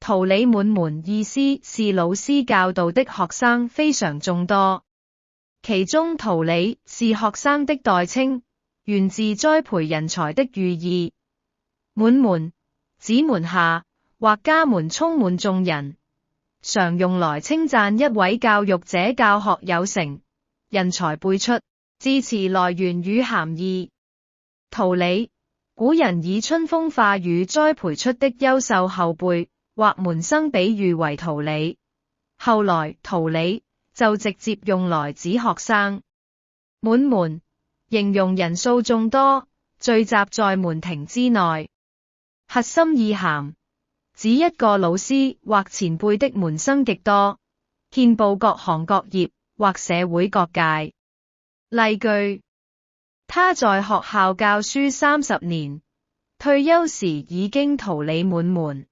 桃李滿門意思是老師教導的學生非常眾多，其中桃李是學生的代稱，源自栽培人才的寓意。滿門指門下或家門充滿眾人，常用來稱讚一位教育者教學有成，人才輩出。字詞來源與涵義。桃李，古人以春風化雨栽培出的優秀後輩或門生比喻為桃李，後來桃李就直接用來指學生。滿門形容人數眾多，聚集在門庭之內。核心意涵指一個老師或前輩的門生極多，遍佈各行各業或社會各界。例句：他在學校教書30年，退休時已經桃李滿門。